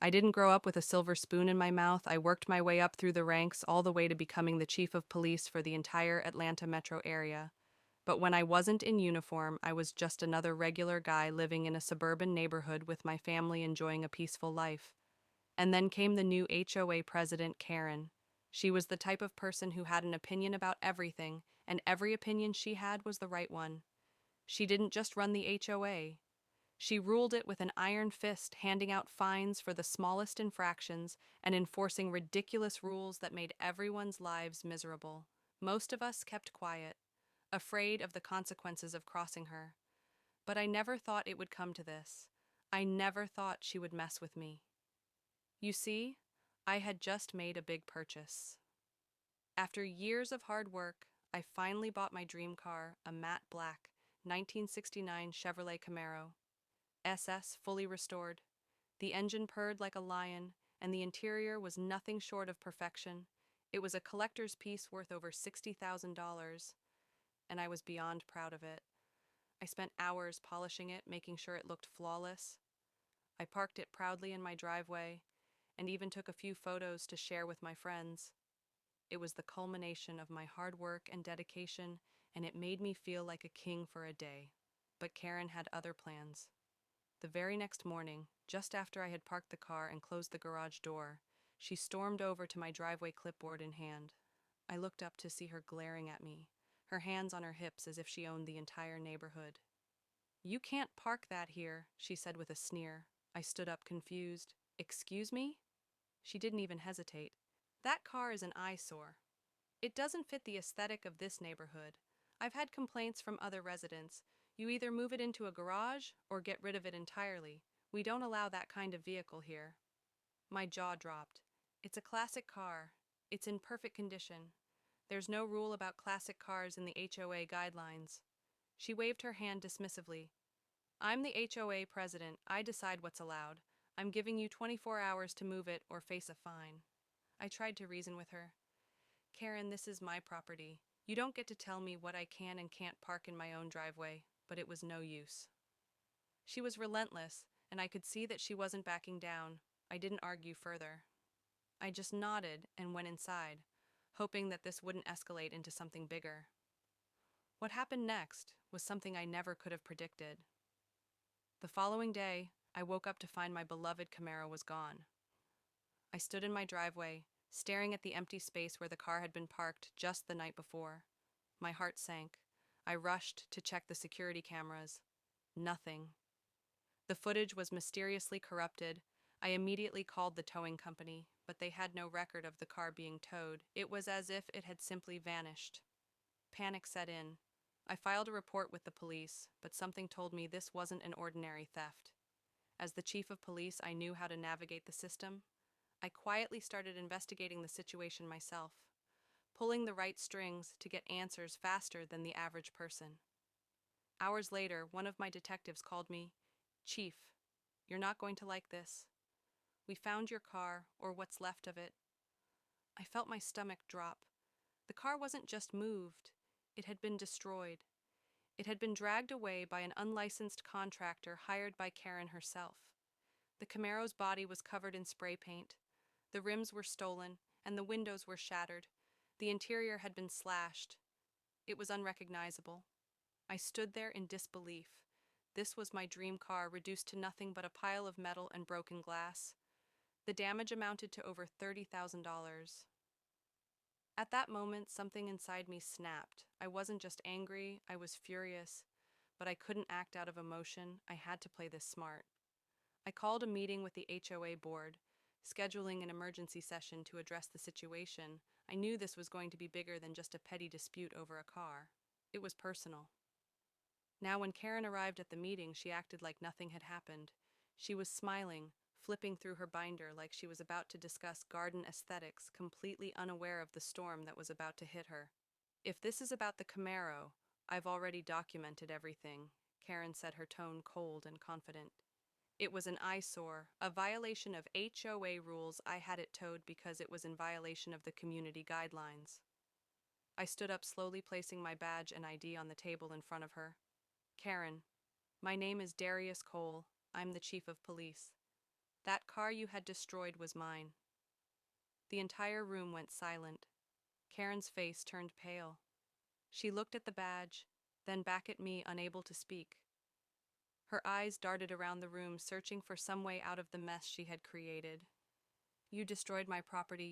I didn't grow up with a silver spoon in my mouth. I worked my way up through the ranks all the way to becoming the chief of police for the entire Atlanta metro area. But when I wasn't in uniform, I was just another regular guy living in a suburban neighborhood with my family enjoying a peaceful life. And then came the new HOA president, Karen. She was the type of person who had an opinion about everything, and every opinion she had was the right one. She didn't just run the HOA. She ruled it with an iron fist, handing out fines for the smallest infractions and enforcing ridiculous rules that made everyone's lives miserable. Most of us kept quiet, afraid of the consequences of crossing her. But I never thought it would come to this. I never thought she would mess with me. You see, I had just made a big purchase. After years of hard work, I finally bought my dream car, a matte black 1969 Chevrolet Camaro. SS fully restored. The engine purred like a lion, and the interior was nothing short of perfection. It was a collector's piece worth over $60,000, and I was beyond proud of it. I spent hours polishing it, making sure it looked flawless. I parked it proudly in my driveway, and even took a few photos to share with my friends. It was the culmination of my hard work and dedication, and it made me feel like a king for a day. But Karen had other plans. The very next morning, just after I had parked the car and closed the garage door, she stormed over to my driveway, clipboard in hand. I looked up to see her glaring at me, her hands on her hips as if she owned the entire neighborhood. "You can't park that here," she said with a sneer. I stood up confused. "Excuse me?" She didn't even hesitate. "That car is an eyesore. It doesn't fit the aesthetic of this neighborhood. I've had complaints from other residents. You either move it into a garage or get rid of it entirely. We don't allow that kind of vehicle here." My jaw dropped. It's a classic car. It's in perfect condition. There's no rule about classic cars in the HOA guidelines. She waved her hand dismissively. "I'm the HOA president. I decide what's allowed. I'm giving you 24 hours to move it or face a fine." I tried to reason with her. "Karen, this is my property. You don't get to tell me what I can and can't park in my own driveway," but it was no use. She was relentless, and I could see that she wasn't backing down. I didn't argue further. I just nodded and went inside, hoping that this wouldn't escalate into something bigger. What happened next was something I never could have predicted. The following day, I woke up to find my beloved Camaro was gone. I stood in my driveway, staring at the empty space where the car had been parked just the night before. My heart sank. I rushed to check the security cameras. Nothing. The footage was mysteriously corrupted. I immediately called the towing company, but they had no record of the car being towed. It was as if it had simply vanished. Panic set in. I filed a report with the police, but something told me this wasn't an ordinary theft. As the chief of police, I knew how to navigate the system. I quietly started investigating the situation myself, pulling the right strings to get answers faster than the average person. Hours later, one of my detectives called me. "Chief, you're not going to like this. We found your car, or what's left of it." I felt my stomach drop. The car wasn't just moved, it had been destroyed. It had been dragged away by an unlicensed contractor hired by Karen herself. The Camaro's body was covered in spray paint. The rims were stolen, and the windows were shattered. The interior had been slashed. It was unrecognizable. I stood there in disbelief. This was my dream car, reduced to nothing but a pile of metal and broken glass. The damage amounted to over $30,000. At that moment, something inside me snapped. I wasn't just angry, I was furious. But I couldn't act out of emotion. I had to play this smart. I called a meeting with the HOA board, scheduling an emergency session to address the situation. I knew this was going to be bigger than just a petty dispute over a car. It was personal. Now, when Karen arrived at the meeting, she acted like nothing had happened. She was smiling, flipping through her binder like she was about to discuss garden aesthetics, completely unaware of the storm that was about to hit her. "If this is about the Camaro, I've already documented everything," Karen said, her tone cold and confident. "It was an eyesore, a violation of HOA rules. I had it towed because it was in violation of the community guidelines." I stood up, slowly placing my badge and ID on the table in front of her. "Karen, my name is Darius Cole. I'm the chief of police." That car you had destroyed was mine. The entire room went silent. Karen's face turned pale. She looked at the badge, then back at me, unable to speak. Her eyes darted around the room, searching for some way out of the mess she had created. You destroyed my property,